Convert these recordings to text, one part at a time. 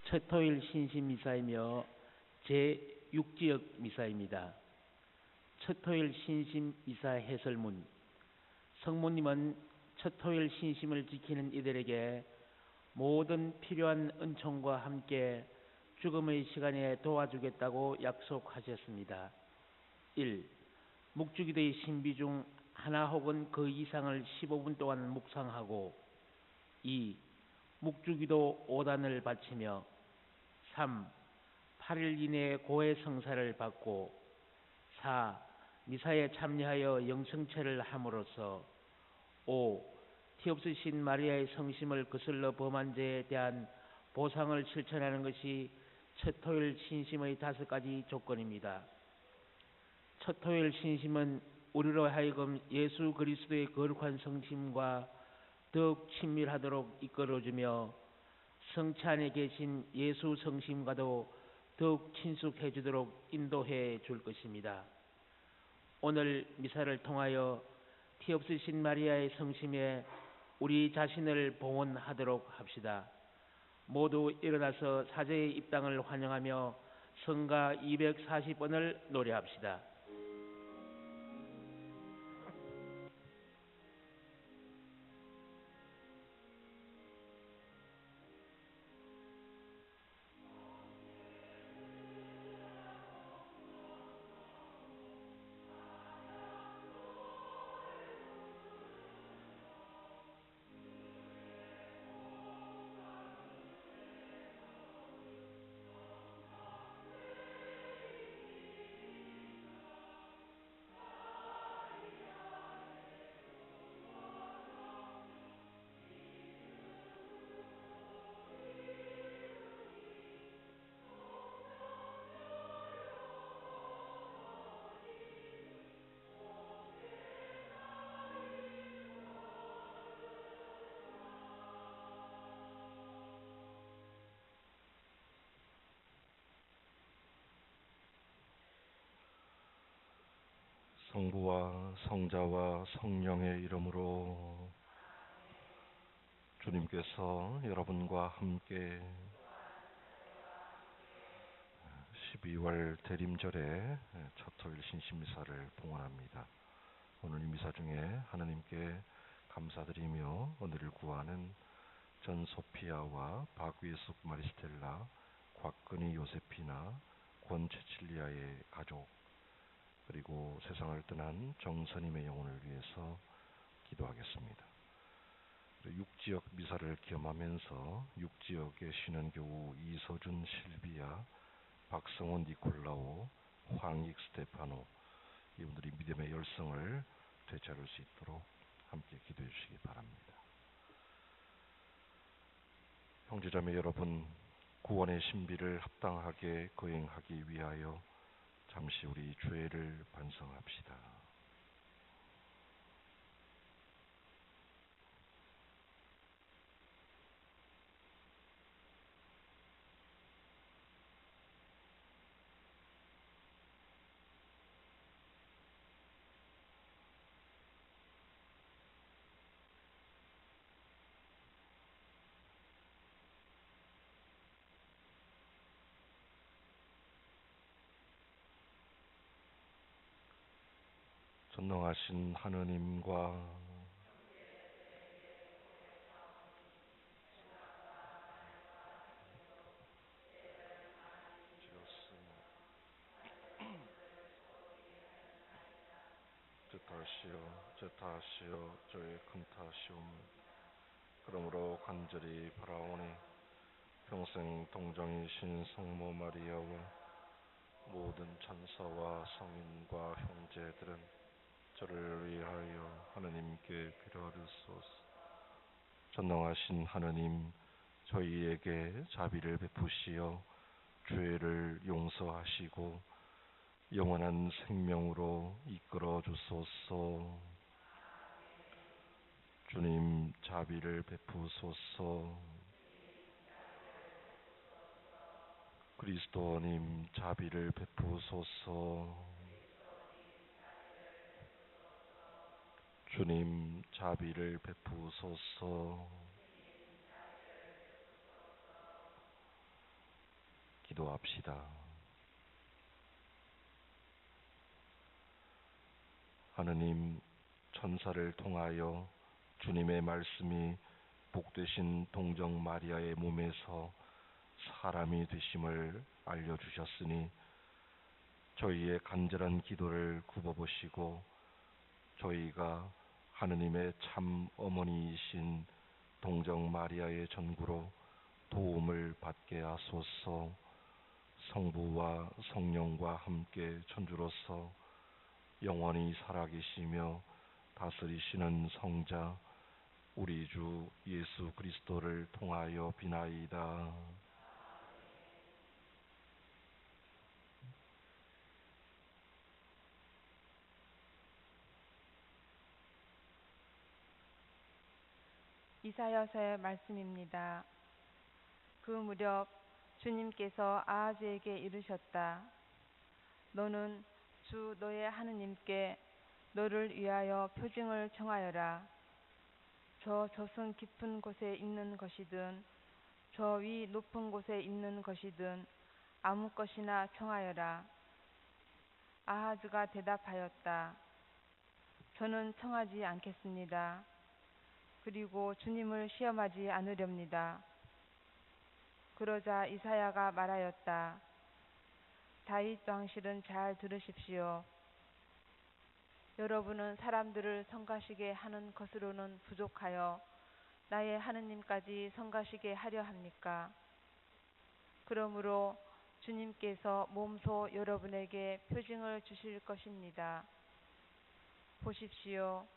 첫 토요일 신심 미사이며 제6지역 미사입니다. 첫 토요일 신심 미사 해설문. 성모님은 첫 토요일 신심을 지키는 이들에게 모든 필요한 은총과 함께 죽음의 시간에 도와주겠다고 약속하셨습니다. 1. 묵주기도의 신비 중 하나 혹은 그 이상을 15분 동안 묵상하고 2. 묵주기도 5단을 바치며 3. 8일 이내에 고해 성사를 받고 4. 미사에 참여하여 영성체를 함으로써 5. 티 없으신 마리아의 성심을 거슬러 범한 죄에 대한 보상을 실천하는 것이 첫 토요일 신심의 5가지 조건입니다. 첫 토요일 신심은 우리로 하여금 예수 그리스도의 거룩한 성심과 더욱 친밀하도록 이끌어주며 성체 안에 계신 예수 성심과도 더욱 친숙해 주도록 인도해 줄 것입니다. 오늘 미사를 통하여 티 없으신 마리아의 성심에 우리 자신을 봉헌하도록 합시다. 모두 일어나서 사제의 입당을 환영하며 성가 240번을 노래합시다. 성부와 성자와 성령의 이름으로 주님께서 여러분과 함께 12월 대림절에 첫 토요일 신심미사를 봉헌합니다. 오늘 이 미사 중에 하나님께 감사드리며 은혜를 구하는 전 소피아와 박위숙 마리스텔라, 곽근희 요세피나, 권 체칠리아의 가족, 그리고 세상을 떠난 정선임의 영혼을 위해서 기도하겠습니다. 6지역 미사를 겸하면서 6지역의 신원교우 이서준 실비아, 박성원 니콜라오, 황익 스테파노, 이분들이 믿음의 열성을 되찾을 수 있도록 함께 기도해 주시기 바랍니다. 형제자매 여러분, 구원의 신비를 합당하게 거행하기 위하여 잠시 우리 죄를 반성합시다. 전능하신 하느님과 제 탓이요 저의 큰 탓이옵니다. 그러므로 간절히 바라오니 평생 동정이신 성모 마리아와 모든 천사와 성인과 형제들은 저를 위하여 하느님께 빌어주소서. 전능하신 하느님, 저희에게 자비를 베푸시어 죄를 용서하시고 영원한 생명으로 이끌어 주소서. 주님, 자비를 베푸소서. 그리스도님, 자비를 베푸소서. 주님, 자비를 베푸소서. 기도합시다. 하느님, 천사를 통하여 주님의 말씀이 복되신 동정 마리아의 몸에서 사람이 되심을 알려주셨으니 저희의 간절한 기도를 굽어보시고 저희가 하느님의 참 어머니이신 동정 마리아의 전구로 도움을 받게 하소서. 성부와 성령과 함께 천주로서 영원히 살아계시며 다스리시는 성자 우리 주 예수 그리스도를 통하여 비나이다. 이사야서의 말씀입니다. 그 무렵 주님께서 아하즈에게 이르셨다. 너는 주 너의 하느님께 너를 위하여 표징을 청하여라. 저 저승 깊은 곳에 있는 것이든 저 위 높은 곳에 있는 것이든 아무 것이나 청하여라. 아하즈가 대답하였다. 저는 청하지 않겠습니다. 그리고 주님을 시험하지 않으렵니다. 그러자 이사야가 말하였다. 다윗 왕실은 잘 들으십시오. 여러분은 사람들을 성가시게 하는 것으로는 부족하여 나의 하느님까지 성가시게 하려 합니까? 그러므로 주님께서 몸소 여러분에게 표징을 주실 것입니다. 보십시오.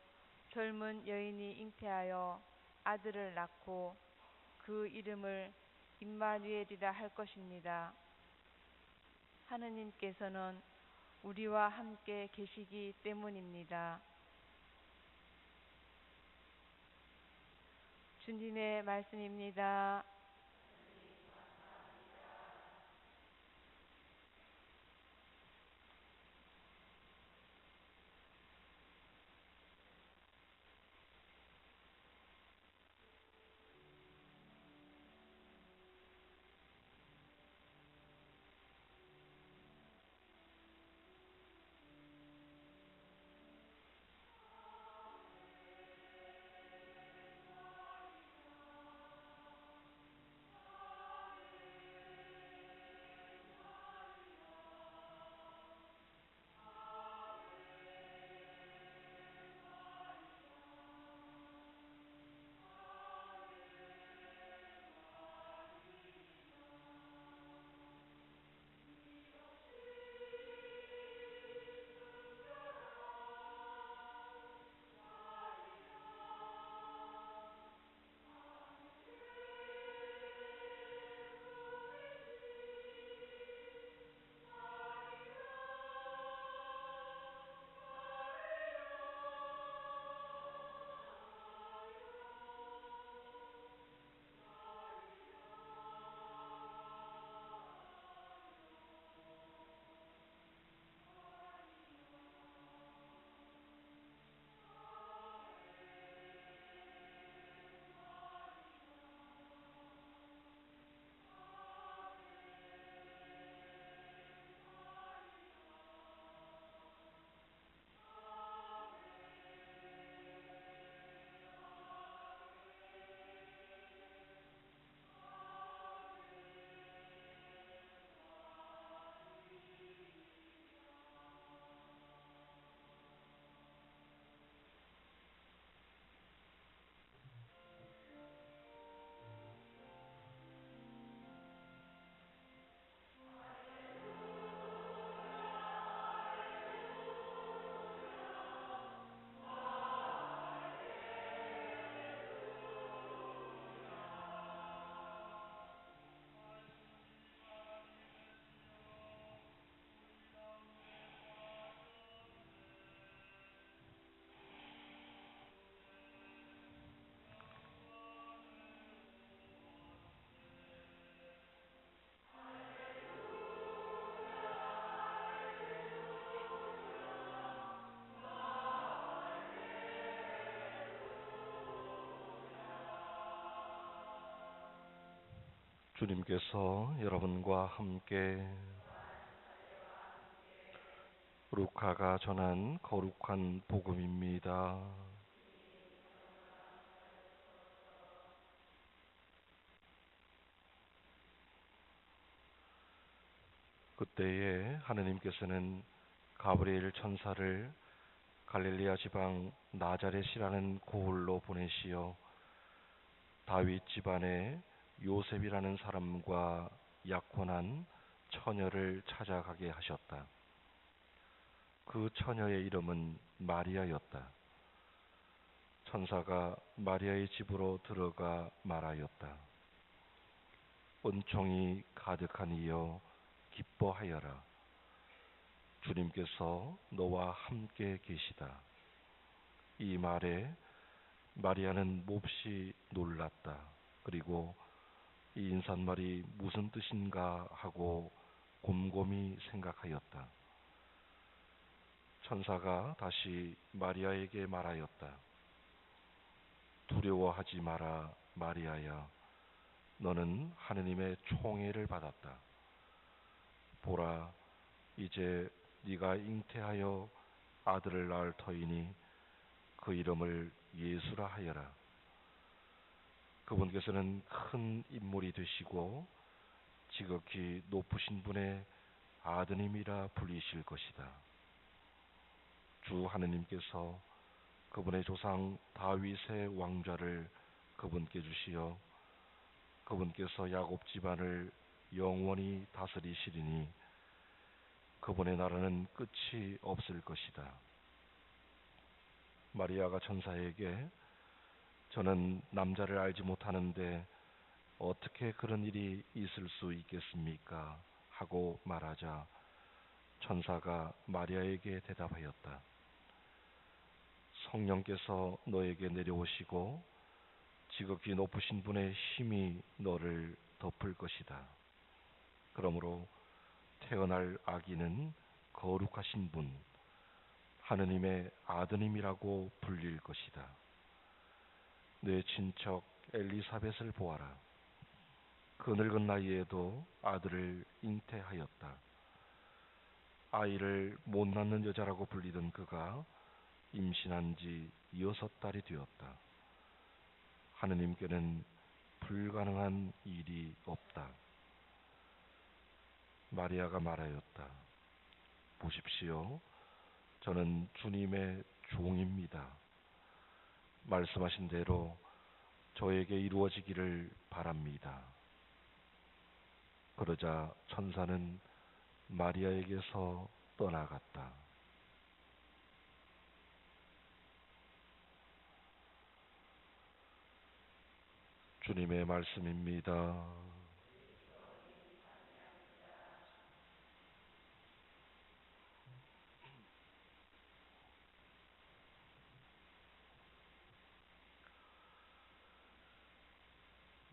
젊은 여인이 잉태하여 아들을 낳고 그 이름을 임마누엘이라 할 것입니다. 하느님께서는 우리와 함께 계시기 때문입니다. 주님의 말씀입니다. 주님께서 여러분과 함께 루카가 전한 거룩한 복음입니다. 그때에 하느님께서는 가브리엘 천사를 갈릴리아 지방 나자렛이라는 고을로 보내시어 다윗 집안의 요셉이라는 사람과 약혼한 처녀를 찾아가게 하셨다. 그 처녀의 이름은 마리아였다. 천사가 마리아의 집으로 들어가 말하였다. 은총이 가득한 이여 기뻐하여라. 주님께서 너와 함께 계시다. 이 말에 마리아는 몹시 놀랐다. 그리고 이 인사말이 무슨 뜻인가 하고 곰곰이 생각하였다. 천사가 다시 마리아에게 말하였다. 두려워하지 마라, 마리아야. 너는 하느님의 총애를 받았다. 보라, 이제 네가 잉태하여 아들을 낳을 터이니 그 이름을 예수라 하여라. 그분께서는 큰 인물이 되시고 지극히 높으신 분의 아드님이라 불리실 것이다. 주 하느님께서 그분의 조상 다윗의 왕좌를 그분께 주시어 그분께서 야곱 집안을 영원히 다스리시리니 그분의 나라는 끝이 없을 것이다. 마리아가 천사에게 저는 남자를 알지 못하는데 어떻게 그런 일이 있을 수 있겠습니까? 하고 말하자 천사가 마리아에게 대답하였다. 성령께서 너에게 내려오시고 지극히 높으신 분의 힘이 너를 덮을 것이다. 그러므로 태어날 아기는 거룩하신 분, 하느님의 아드님이라고 불릴 것이다. 내 친척 엘리사벳을 보아라. 그 늙은 나이에도 아들을 잉태하였다. 아이를 못 낳는 여자라고 불리던 그가 임신한 지 6달이 되었다. 하느님께는 불가능한 일이 없다. 마리아가 말하였다. 보십시오. 저는 주님의 종입니다. 말씀하신 대로 저에게 이루어지기를 바랍니다. 그러자 천사는 마리아에게서 떠나갔다. 주님의 말씀입니다.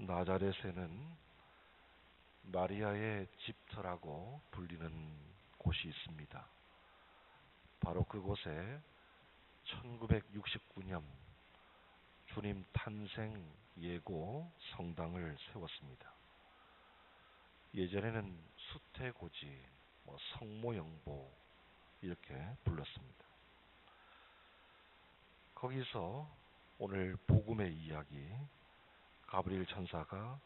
나자렛에는 마리아의 집터라고 불리는 곳이 있습니다. 바로 그곳에 1969년 주님 탄생 예고 성당을 세웠습니다. 예전에는 수태고지, 성모영보 이렇게 불렀습니다. 거기서 오늘 복음의 이야기, 가브리엘 천사가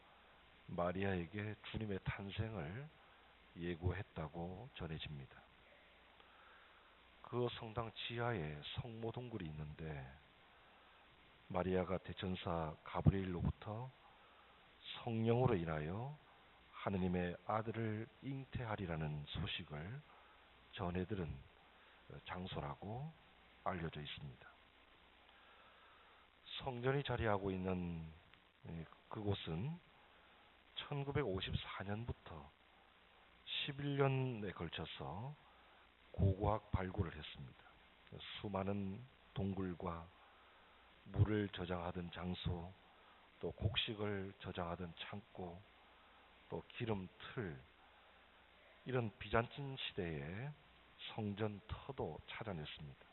마리아에게 주님의 탄생을 예고했다고 전해집니다. 그 성당 지하에 성모 동굴이 있는데 마리아가 대천사 가브리엘로부터 성령으로 인하여 하느님의 아들을 잉태하리라는 소식을 전해들은 장소라고 알려져 있습니다. 성전이 자리하고 있는 그곳은 1954년부터 11년에 걸쳐서 고고학 발굴을 했습니다. 수많은 동굴과 물을 저장하던 장소, 또 곡식을 저장하던 창고, 또 기름틀, 이런 비잔틴 시대의 성전 터도 찾아냈습니다.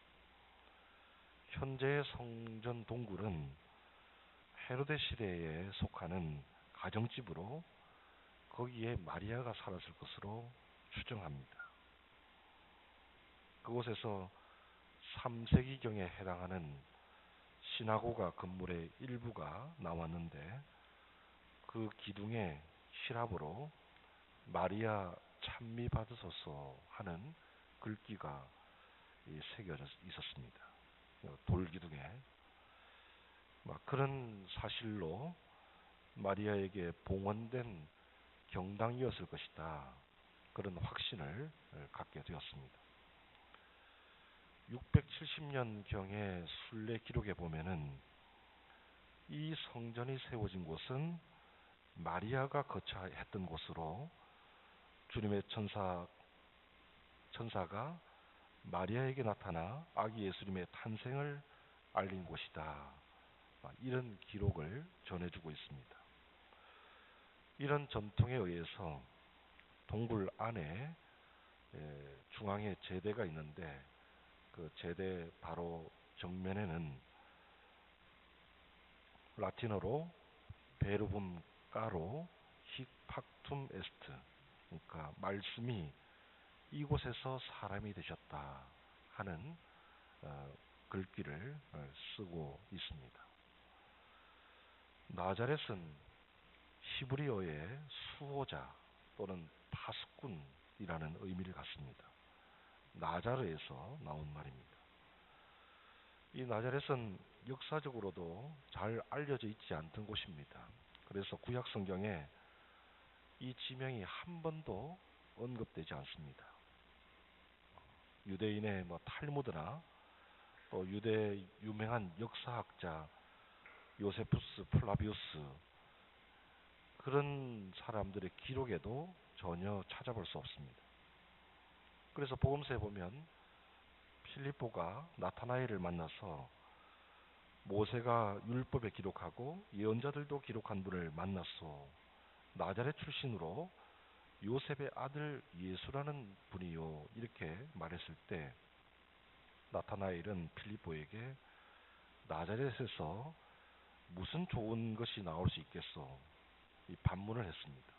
현재의 성전 동굴은 헤로데 시대에 속하는 가정집으로 거기에 마리아가 살았을 것으로 추정합니다. 그곳에서 3세기경에 해당하는 시나고가 건물의 일부가 나왔는데 그 기둥에 시랍으로 마리아 찬미 받으소서 하는 글귀가 새겨져 있었습니다. 돌기둥에. 그런 사실로 마리아에게 봉헌된 경당이었을 것이다. 그런 확신을 갖게 되었습니다. 670년경의 순례 기록에 보면은 이 성전이 세워진 곳은 마리아가 거처했던 곳으로 주님의 천사가 마리아에게 나타나 아기 예수님의 탄생을 알린 곳이다. 이런 기록을 전해주고 있습니다. 이런 전통에 의해서 동굴 안에 중앙에 제대가 있는데 그 제대 바로 정면에는 라틴어로 베르붐 까로 히c 팍툼 에스트, 그러니까 말씀이 이곳에서 사람이 되셨다 하는 글귀를 쓰고 있습니다. 나자렛은 히브리어의 수호자 또는 파수꾼이라는 의미를 갖습니다. 나자르에서 나온 말입니다. 이 나자렛은 역사적으로도 잘 알려져 있지 않던 곳입니다. 그래서 구약 성경에 이 지명이 한 번도 언급되지 않습니다. 유대인의 탈무드나 또 유대 유명한 역사학자 요세푸스 플라비우스 그런 사람들의 기록에도 전혀 찾아볼 수 없습니다. 그래서 복음서에 보면 필립보가 나타나엘을 만나서 모세가 율법에 기록하고 예언자들도 기록한 분을 만났소. 나자렛 출신으로 요셉의 아들 예수라는 분이요. 이렇게 말했을 때 나타나엘은 필립보에게 나자렛에서 무슨 좋은 것이 나올 수 있겠소? 이 반문을 했습니다.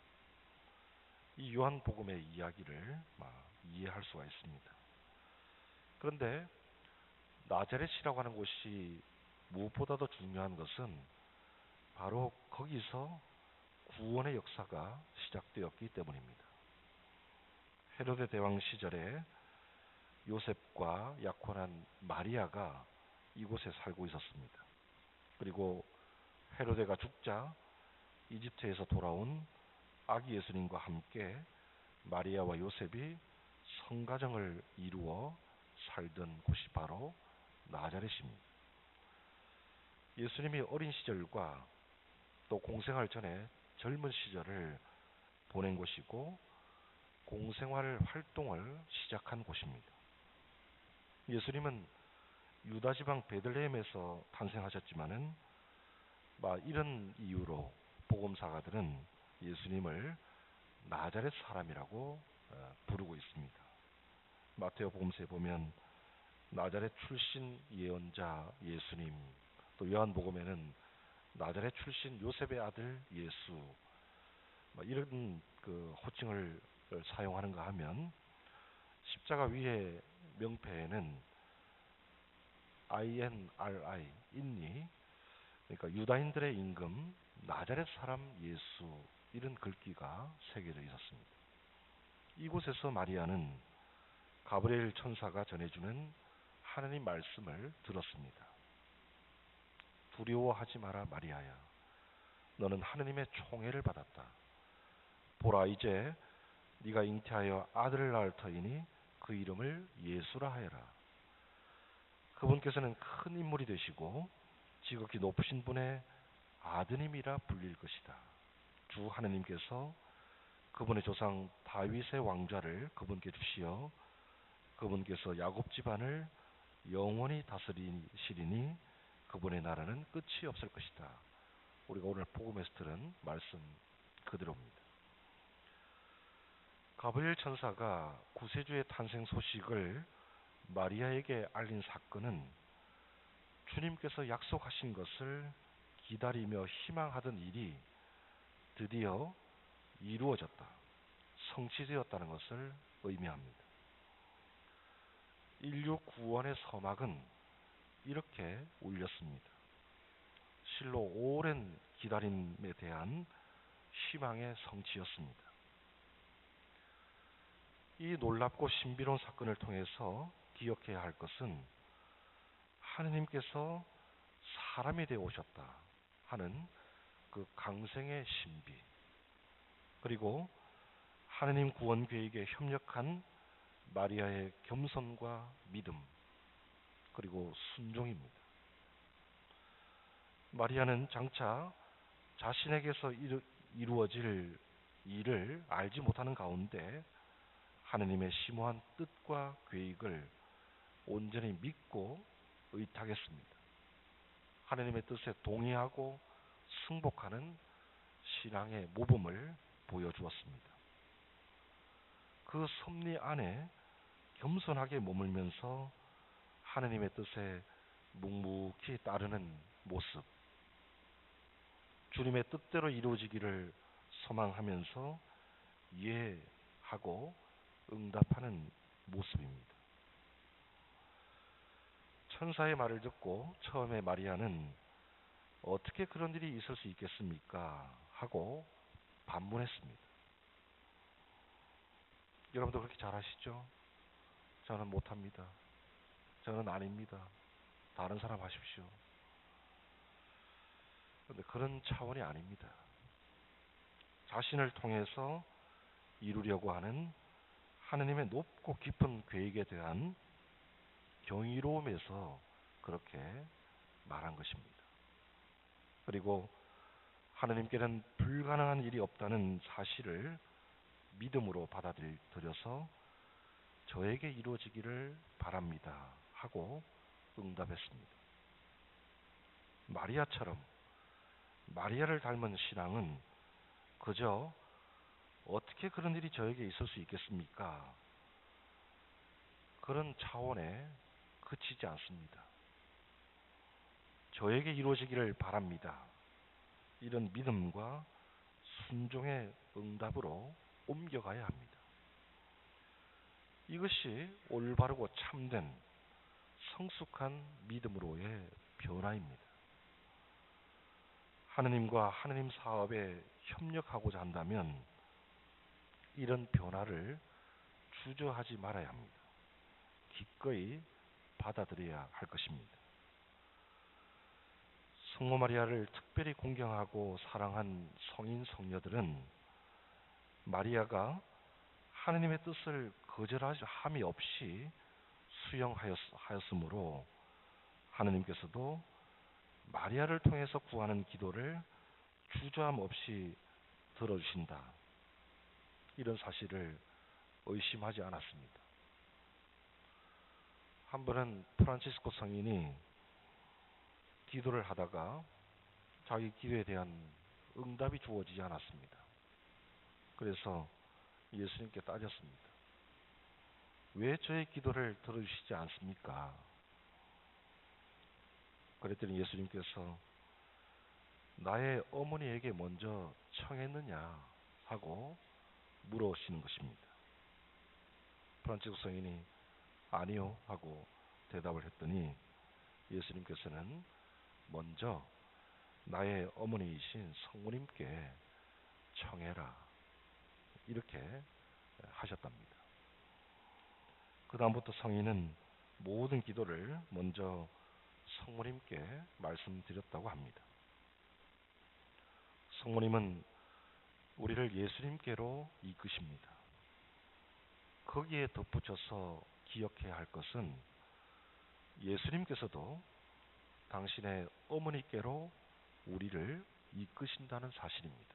이 요한복음의 이야기를 이해할 수가 있습니다. 그런데 나자렛이라고 하는 곳이 무엇보다도 중요한 것은 바로 거기서 구원의 역사가 시작되었기 때문입니다. 헤로데 대왕 시절에 요셉과 약혼한 마리아가 이곳에 살고 있었습니다. 그리고 헤로데가 죽자 이집트에서 돌아온 아기 예수님과 함께 마리아와 요셉이 성가정을 이루어 살던 곳이 바로 나자렛입니다. 예수님이 어린 시절과 또 공생활 전에 젊은 시절을 보낸 곳이고 공생활 활동을 시작한 곳입니다. 예수님은 유다 지방 베들레헴에서 탄생하셨지만은 이런 이유로 복음사가들은 예수님을 나자렛 사람이라고 부르고 있습니다. 마테오 복음서에 보면 나자렛 출신 예언자 예수님, 또 요한복음에는 나자렛 출신 요셉의 아들 예수, 이런 그 호칭을 사용하는가 하면 십자가 위에 명패에는 INRI 인니, 그러니까 유다인들의 임금 나자렛 사람 예수, 이런 글귀가 새겨져 있었습니다. 이곳에서 마리아는 가브리엘 천사가 전해주는 하나님 말씀을 들었습니다. 두려워하지 마라 마리아야, 너는 하느님의 총애를 받았다. 보라, 이제 네가 잉태하여 아들을 낳을 터이니 그 이름을 예수라 하여라. 그분께서는 큰 인물이 되시고 지극히 높으신 분의 아드님이라 불릴 것이다. 주 하느님께서 그분의 조상 다윗의 왕좌를 그분께 주시어 그분께서 야곱 집안을 영원히 다스리시리니 그분의 나라는 끝이 없을 것이다. 우리가 오늘 복음에서 들은 말씀 그대로입니다. 가브리엘 천사가 구세주의 탄생 소식을 마리아에게 알린 사건은 주님께서 약속하신 것을 기다리며 희망하던 일이 드디어 이루어졌다, 성취되었다는 것을 의미합니다. 인류 구원의 서막은 이렇게 울렸습니다. 실로 오랜 기다림에 대한 희망의 성취였습니다. 이 놀랍고 신비로운 사건을 통해서 기억해야 할 것은 하느님께서 사람이 되어 오셨다 하는 그 강생의 신비, 그리고 하느님 구원 계획에 협력한 마리아의 겸손과 믿음, 그리고 순종입니다. 마리아는 장차 자신에게서 이루어질 일을 알지 못하는 가운데 하느님의 심오한 뜻과 계획을 온전히 믿고 의탁했습니다. 하느님의 뜻에 동의하고 승복하는 신앙의 모범을 보여주었습니다. 그 섭리 안에 겸손하게 머물면서 하느님의 뜻에 묵묵히 따르는 모습, 주님의 뜻대로 이루어지기를 소망하면서 이해하고 응답하는 모습입니다. 천사의 말을 듣고 처음에 마리아는 어떻게 그런 일이 있을 수 있겠습니까? 하고 반문했습니다. 여러분도 그렇게 잘하시죠? 저는 못합니다. 저는 아닙니다. 다른 사람 하십시오. 그런데 그런 차원이 아닙니다. 자신을 통해서 이루려고 하는 하느님의 높고 깊은 계획에 대한 경이로움에서 그렇게 말한 것입니다. 그리고 하느님께는 불가능한 일이 없다는 사실을 믿음으로 받아들여서 저에게 이루어지기를 바랍니다 하고 응답했습니다. 마리아처럼 마리아를 닮은 신앙은 그저 어떻게 그런 일이 저에게 있을 수 있겠습니까? 그런 차원에 그치지 않습니다. 저에게 이루어지기를 바랍니다. 이런 믿음과 순종의 응답으로 옮겨가야 합니다. 이것이 올바르고 참된 성숙한 믿음으로의 변화입니다. 하느님과 하느님 사업에 협력하고자 한다면 이런 변화를 주저하지 말아야 합니다. 기꺼이 받아들여야 할 것입니다. 성모 마리아를 특별히 공경하고 사랑한 성인 성녀들은 마리아가 하느님의 뜻을 거절함이 없이 수용하였으므로 하느님께서도 마리아를 통해서 구하는 기도를 주저함 없이 들어주신다, 이런 사실을 의심하지 않았습니다. 한 번은 프란치스코 성인이 기도를 하다가 자기 기도에 대한 응답이 주어지지 않았습니다. 그래서 예수님께 따졌습니다. 왜 저의 기도를 들어주시지 않습니까? 그랬더니 예수님께서 나의 어머니에게 먼저 청했느냐 하고 물으시는 것입니다. 프란치스코 성인이 아니요 하고 대답을 했더니 예수님께서는 먼저 나의 어머니이신 성모님께 청해라, 이렇게 하셨답니다. 그 다음부터 성인은 모든 기도를 먼저 성모님께 말씀드렸다고 합니다. 성모님은 우리를 예수님께로 이끄십니다. 거기에 덧붙여서 기억해야 할 것은 예수님께서도 당신의 어머니께로 우리를 이끄신다는 사실입니다.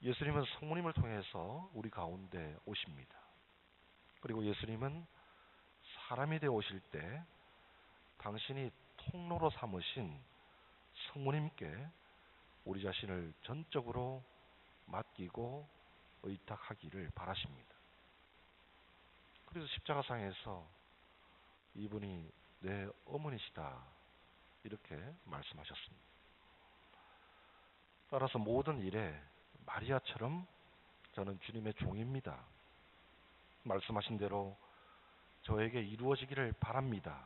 예수님은 성모님을 통해서 우리 가운데 오십니다. 그리고 예수님은 사람이 되어 오실 때 당신이 통로로 삼으신 성모님께 우리 자신을 전적으로 맡기고 의탁하기를 바라십니다. 그래서 십자가상에서 이분이 내 어머니시다, 이렇게 말씀하셨습니다. 따라서 모든 일에 마리아처럼 저는 주님의 종입니다. 말씀하신 대로 저에게 이루어지기를 바랍니다.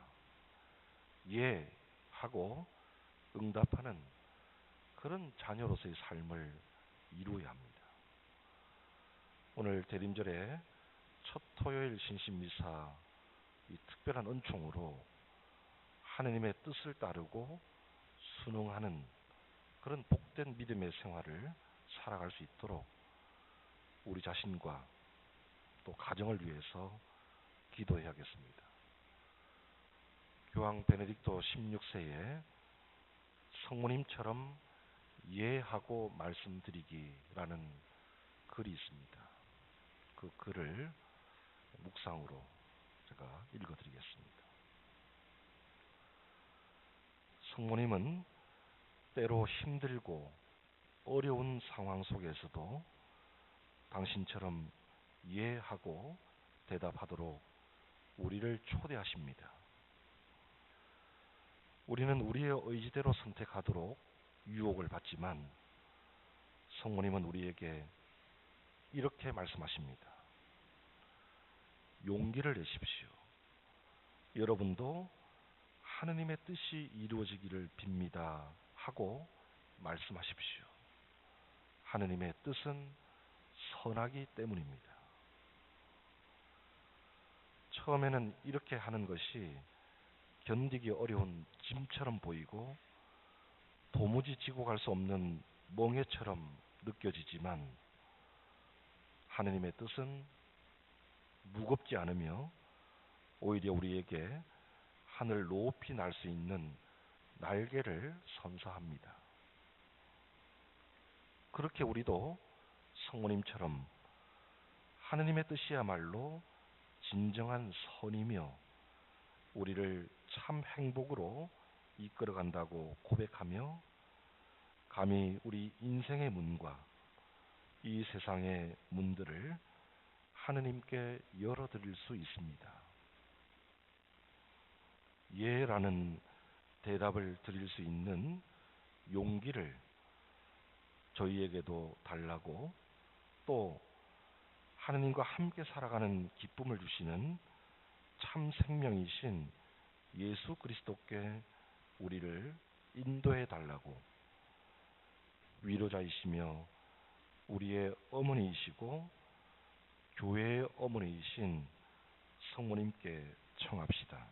예 하고 응답하는 그런 자녀로서의 삶을 이루어야 합니다. 오늘 대림절의 첫 토요일 신신미사 이 특별한 은총으로 하느님의 뜻을 따르고 순응하는 그런 복된 믿음의 생활을 살아갈 수 있도록 우리 자신과 또 가정을 위해서 기도해야겠습니다. 교황 베네딕토 16세에 성모님처럼 예하고 말씀드리기라는 글이 있습니다. 그 글을 묵상으로 제가 읽어드리겠습니다. 성모님은 때로 힘들고 어려운 상황 속에서도 당신처럼 예하고 대답하도록 우리를 초대하십니다. 우리는 우리의 의지대로 선택하도록 유혹을 받지만 성모님은 우리에게 이렇게 말씀하십니다. 용기를 내십시오. 여러분도 하느님의 뜻이 이루어지기를 빕니다 하고 말씀하십시오. 하느님의 뜻은 선하기 때문입니다. 처음에는 이렇게 하는 것이 견디기 어려운 짐처럼 보이고 도무지 지고 갈 수 없는 멍해처럼 느껴지지만 하느님의 뜻은 무겁지 않으며 오히려 우리에게 하늘 높이 날 수 있는 날개를 선사합니다. 그렇게 우리도 성모님처럼 하느님의 뜻이야말로 진정한 선이며 우리를 참 행복으로 이끌어간다고 고백하며 감히 우리 인생의 문과 이 세상의 문들을 하느님께 열어드릴 수 있습니다. 예라는 대답을 드릴 수 있는 용기를 저희에게도 달라고 또 하느님과 함께 살아가는 기쁨을 주시는 참 생명이신 예수 그리스도께 우리를 인도해 달라고 위로자이시며 우리의 어머니이시고 교회의 어머니이신 성모님께 청합시다.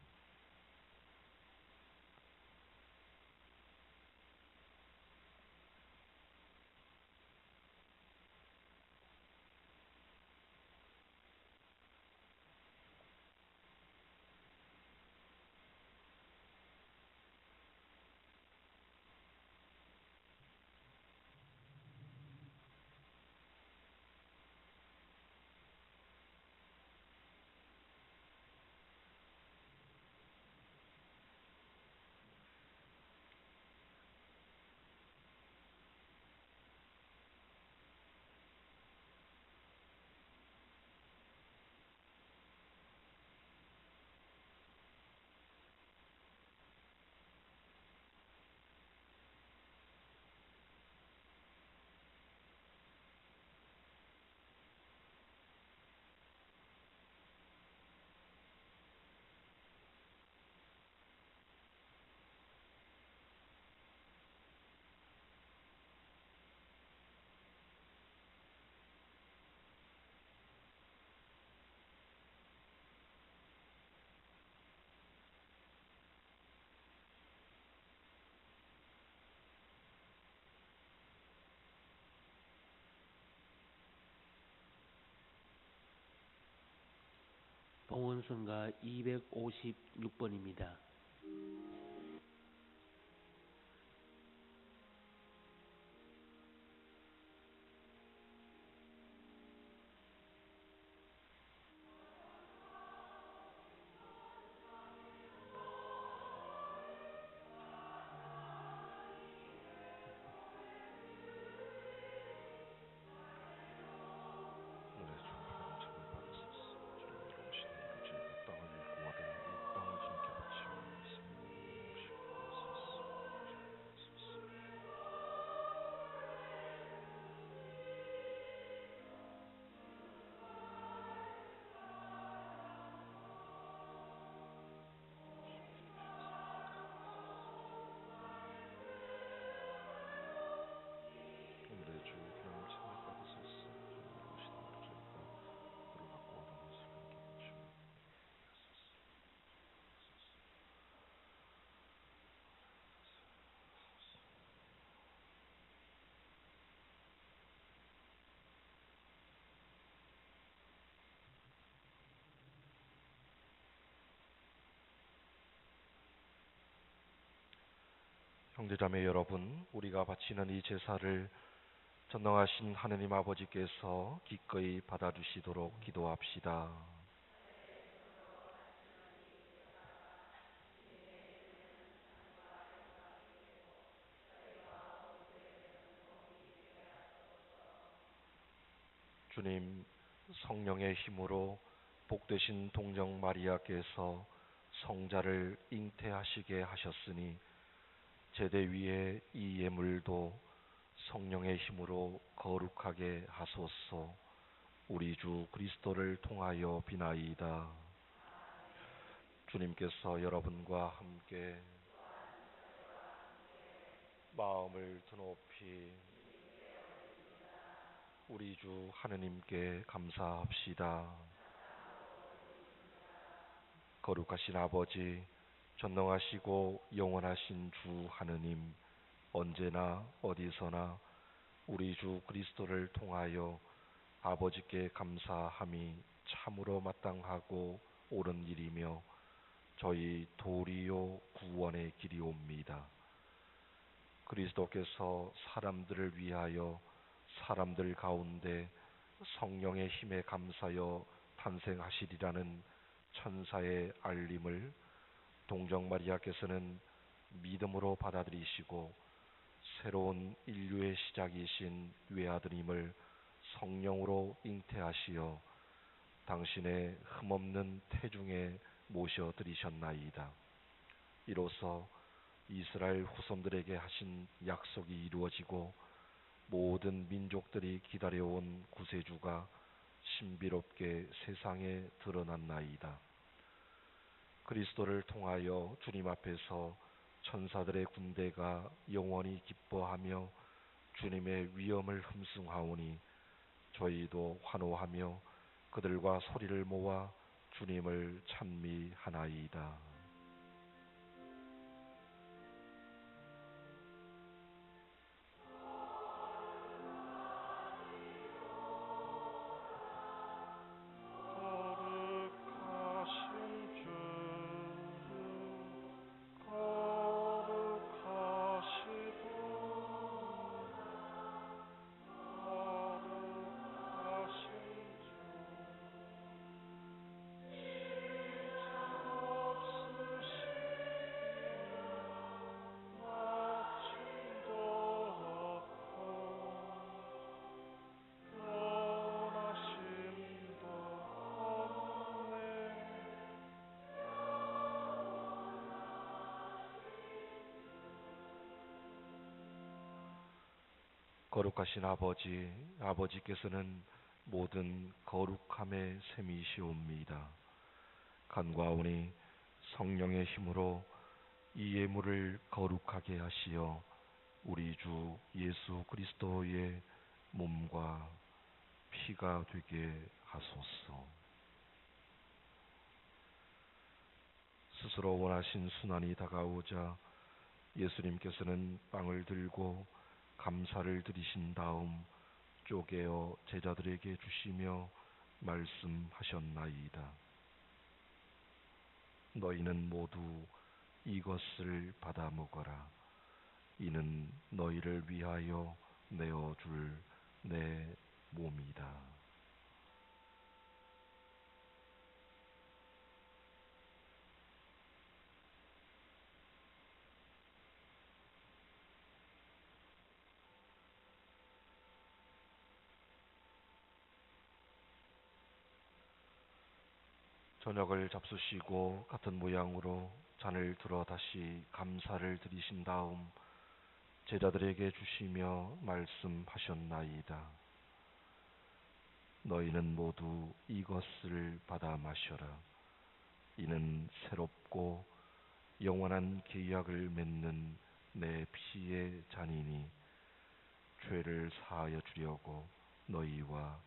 봉헌성가 256번입니다. 땅을 구하되 이 땅을 지켜 바치며 형제자매 여러분, 우리가 바치는 이 제사를 전능하신 하느님 아버지께서 기꺼이 받아주시도록 기도합시다. 주님, 성령의 힘으로 복되신 동정 마리아께서 성자를 잉태하시게 하셨으니 제대 위에 이 예물도 성령의 힘으로 거룩하게 하소서. 우리 주 그리스도를 통하여 비나이다. 주님께서 여러분과 함께 마음을 드높이 우리 주 하느님께 감사합시다. 거룩하신 아버지, 전능하시고 영원하신 주 하느님, 언제나 어디서나 우리 주 그리스도를 통하여 아버지께 감사함이 참으로 마땅하고 옳은 일이며 저희 도리요 구원의 길이옵니다. 그리스도께서 사람들을 위하여 사람들 가운데 성령의 힘에 감사여 탄생하시리라는 천사의 알림을 동정 마리아께서는 믿음으로 받아들이시고 새로운 인류의 시작이신 외아드님을 성령으로 잉태하시어 당신의 흠없는 태중에 모셔드리셨나이다. 이로써 이스라엘 후손들에게 하신 약속이 이루어지고 모든 민족들이 기다려온 구세주가 신비롭게 세상에 드러났나이다. 그리스도를 통하여 주님 앞에서 천사들의 군대가 영원히 기뻐하며 주님의 위엄을 흠숭하오니 저희도 환호하며 그들과 소리를 모아 주님을 찬미하나이다. 거룩하신 아버지, 아버지께서는 모든 거룩함의 셈이시옵니다. 간과하오니 성령의 힘으로 이 예물을 거룩하게 하시어 우리 주 예수 그리스도의 몸과 피가 되게 하소서. 스스로 원하신 순환이 다가오자 예수님께서는 빵을 들고 감사를 드리신 다음 쪼개어 제자들에게 주시며 말씀하셨나이다. 너희는 모두 이것을 받아 먹어라. 이는 너희를 위하여 내어줄 내 몸이다. 저녁을 잡수시고 같은 모양으로 잔을 들어 다시 감사를 드리신 다음 제자들에게 주시며 말씀하셨나이다. 너희는 모두 이것을 받아 마셔라. 이는 새롭고 영원한 계약을 맺는 내 피의 잔이니 죄를 사하여 주려고 너희와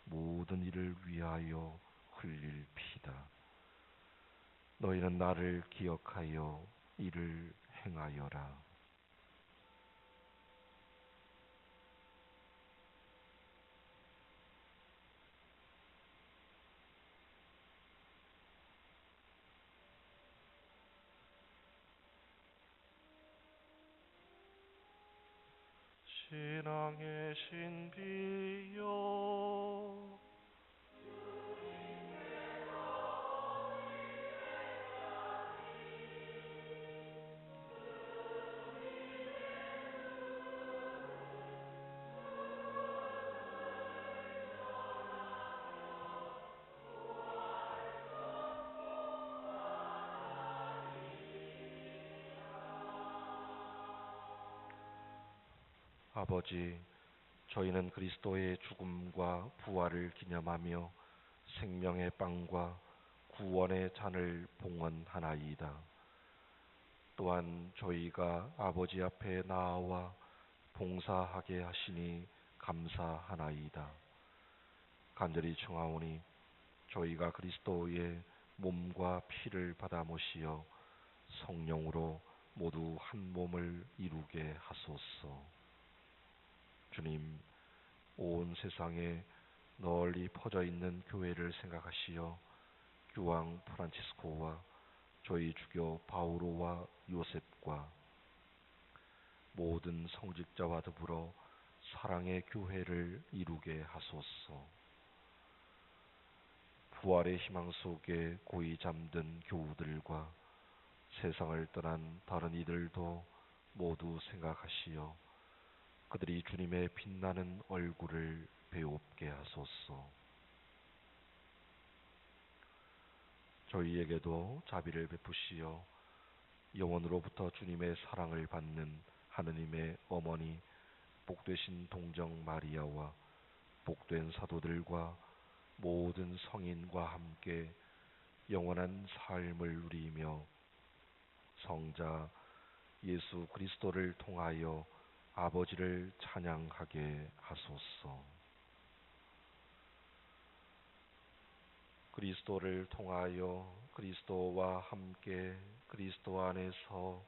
모든 이를 위하여 흘릴 피다. 너희는 나를 기억하여 이를 행하여라. 신앙의 신비여 아버지, 저희는 그리스도의 죽음과 부활을 기념하며 생명의 빵과 구원의 잔을 봉헌하나이다. 또한 저희가 아버지 앞에 나아와 봉사하게 하시니 감사하나이다. 간절히 청하오니 저희가 그리스도의 몸과 피를 받아 모시어 성령으로 모두 한 몸을 이루게 하소서. 주님, 온 세상에 널리 퍼져 있는 교회를 생각하시어 교황 프란치스코와 저희 주교 바오로와 요셉과 모든 성직자와 더불어 사랑의 교회를 이루게 하소서. 부활의 희망 속에 고이 잠든 교우들과 세상을 떠난 다른 이들도 모두 생각하시어 그들이 주님의 빛나는 얼굴을 배웁게 하소서. 저희에게도 자비를 베푸시어 영원으로부터 주님의 사랑을 받는 하느님의 어머니 복되신 동정 마리아와 복된 사도들과 모든 성인과 함께 영원한 삶을 누리며 성자 예수 그리스도를 통하여 아버지를 찬양하게 하소서. 그리스도를 통하여 그리스도와 함께 그리스도 안에서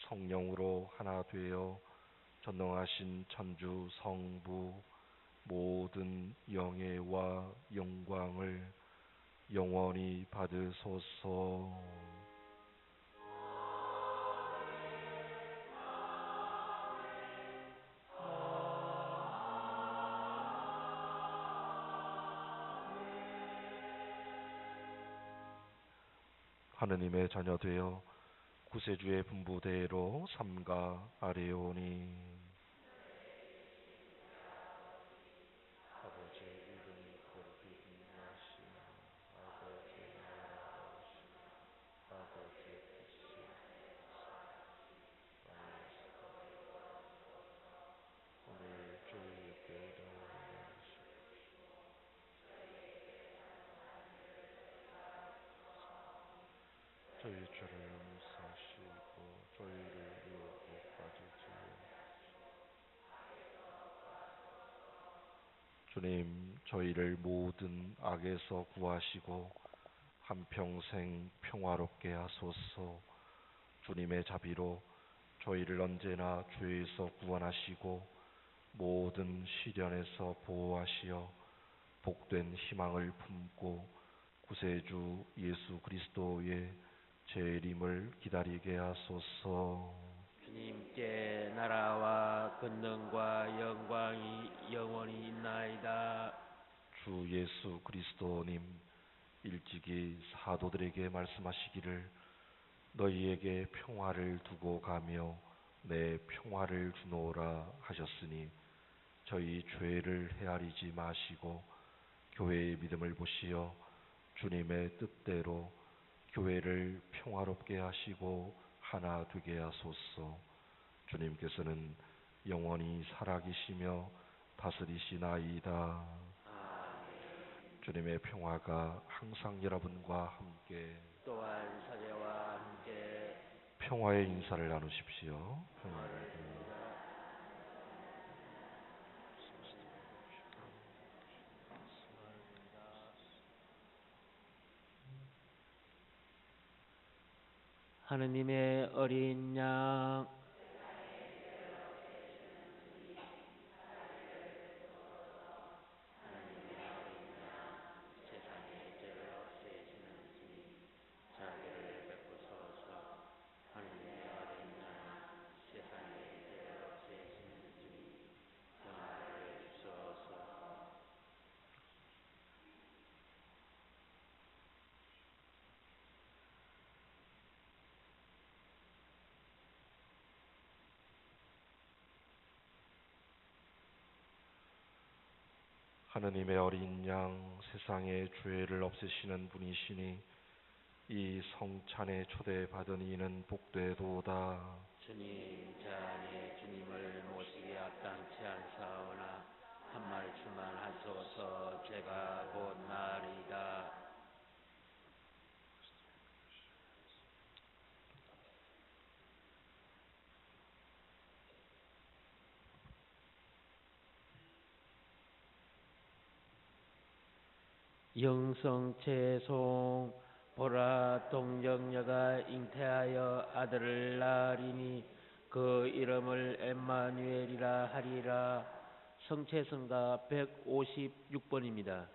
성령으로 하나 되어 전능하신 천주 성부 모든 영예와 영광을 영원히 받으소서. 하느님의 자녀 되어 구세주의 분부대로 삼가 아뢰오니 아버지의 이름이 거룩히 빛나시며 아버지의 나라가 오시며 아버지의 뜻이 땅에서 오늘 저희에게 일어나시고 저희 죄를 용서하시고 저희를 유혹까지 주님, 저희를 모든 악에서 구하시고 한평생 평화롭게 하소서. 주님의 자비로 저희를 언제나 죄에서 구원하시고 모든 시련에서 보호하시어 복된 희망을 품고 구세주 예수 그리스도의 재림을 기다리게 하소서. 주님께 나라와 권능과 영광이 영원히 있나이다. 주 예수 그리스도님, 일찍이 사도들에게 말씀하시기를 너희에게 평화를 두고 가며 내 평화를 주노라 하셨으니 저희 죄를 헤아리지 마시고 교회의 믿음을 보시어 주님의 뜻대로 교회를 평화롭게 하시고 하나 되게 하소서. 주님께서는 영원히 살아계시며 다스리시나이다. 주님의 평화가 항상 여러분과 함께 또한 사제와 함께 평화의 인사를 나누십시오. 평화를 하느님의 어린 양 세상의 죄를 없애시는 주님 자비를 베푸소서. 하느님의 어린 양 세상의 죄를 없애시는 주님 하느님의 어린 양 세상의 죄를 없애시는 분이시니 이 성찬에 초대받은 이는 복되도다. 주님, 제 안에 주님을 모시기 합당치 않사오나 한 말씀만 하소서. 제가 곧 나으리다. 영성채송. 보라, 동정녀가 잉태하여 아들을 낳으리니 그 이름을 엠마누엘이라 하리라. 성채성가 156번입니다.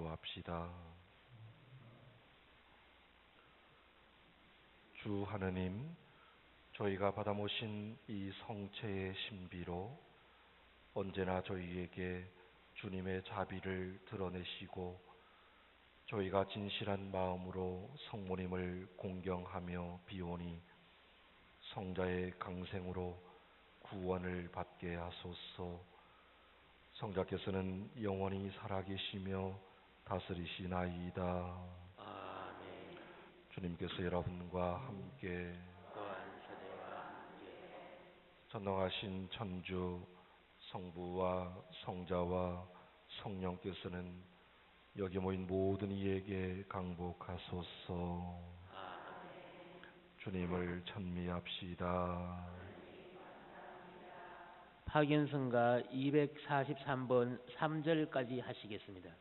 기도합시다. 주 하느님, 저희가 받아 모신 이 성체의 신비로 언제나 저희에게 주님의 자비를 드러내시고 저희가 진실한 마음으로 성모님을 공경하며 비오니 성자의 강생으로 구원을 받게 하소서. 성자께서는 영원히 살아계시며 다스리시나이다. 아멘. 주님께서 여러분과 함께 또한 서대와 함께 전능하신 천주 성부와 성자와 성령께서는 여기 모인 모든 이에게 강복하소서. 아멘. 주님을 찬미합시다. 파견성가 243번 3절까지 하시겠습니다.